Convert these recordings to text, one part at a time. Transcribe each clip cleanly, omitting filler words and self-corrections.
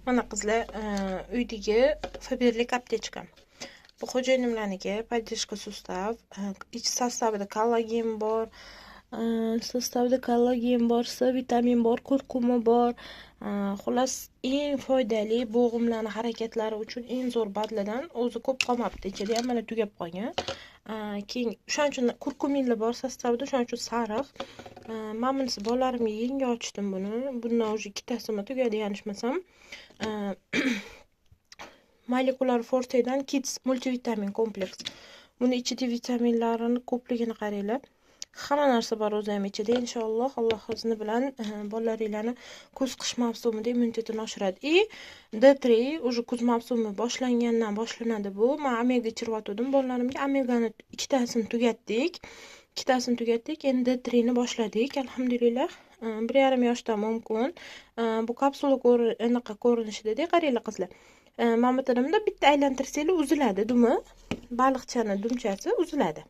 Mana qizlar, uydagi Faberlik aptechka. Bu xo'jayinimlarniki поддержка sustav. Ich sostavida kollagen bor, C vitamin bor, kurkuma bor. Xullas, eng foydali bo'g'imlarni harakatlari uchun eng zo'r badladan o'zi ko'p qolmabdi. Ichida ham mana tugab qolgan. Keyin shuning uchun kurkuminli bor sostavida, shuning uchun sariq. Men bunisi bolalarimga yangi ochdim buni. Bundan уже ikkitasimi tugadi, yanglishmasam. Molecular Forte'dan Kids multivitamin kompleks. Buni ichida vitaminlarini ko'pligini qaranglar. Hamma narsa bor o'zi ham ichida. Inshaalloh Alloh izni bilan bolalaringlarni kuz-qish mavsumida immunitetini oshiradi. D3 уже kuz mavsumi boshlangandan boshlanadi bu. Men omega ichirib bolalarimga. Omegani ikkitasini tugatdik. Endi D3 ni boshladik. Alhamdulillah. 1,5 yoshdan mumkin. Bu kapsula ko'rinishida, qaranglar qizlar. Ma'matarimda bitta aylantirsanglar uziladi dumi. Baliqchani dumchasi uziladi.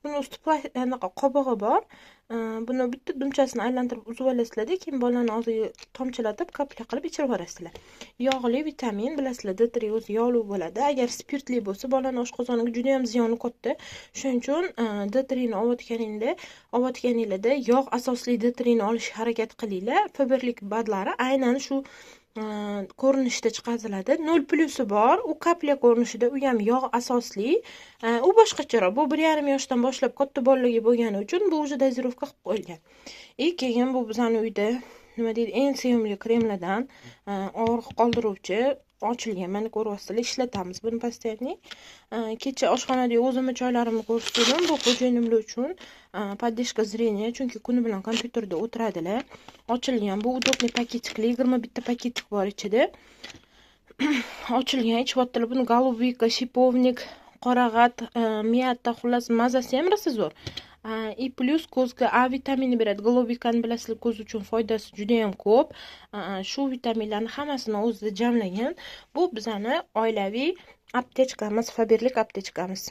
Buni usti qobig'i bor. Buni bitta dumchasini aylantirib uzib olasizlar, keyin bolani og'ziga tomchilatib, kapla qilib ichirib yuborasizlar. Yog'li vitamin, bilasizlar, D3 o'zi yog'li bo'ladi. Agar spirtli bo'lsa, bolani oshqozoniga juda ham ziyoni katta. Shuning uchun D3 ni olayotganinglarda yog' asosli D3 ni olishga harakat qilinglar. Faberlik badlari aynan shu ko'rinishda chiqariladi. 0+ bor, u kapla ko'rinishida, u ham yog' asosli. U boshqacharoq. Bu 1,5 yoshdan boshlab katta bolalarga bo'lgani uchun bu уже dozirovka qilib qo'yilgan. Keyin bu bizning uyda nima deydi, eng sevimli kremlardan, og'riq qoldiruvchi, ochilgan. Mana ko'ryapsizlar, ishlatamiz buni постоянно. Kecha oshxonada o'zimni choylarimni ko'rsatdim. Bu xo'jayinimlar uchun поддержка зрения, chunki kuni bilan kompyuterda o'tiradilar. Ochilgan. Bu удобный paketli, 21 ta paketik bor ichida. Ochilgan, ichyaptilar. Buni golubika, shipovnik, qorag'at, miyata, xullas mazasi ham rosa zo'r. Plus ko'zga A vitamini beradi. Golubikani bilasizlar, ko'z uchun foydasi juda ham ko'p. Shu vitaminlarni hammasini o'zida jamlagan. Bu bizning oilaviy aptechkamiz, Faberlik aptechkamiz.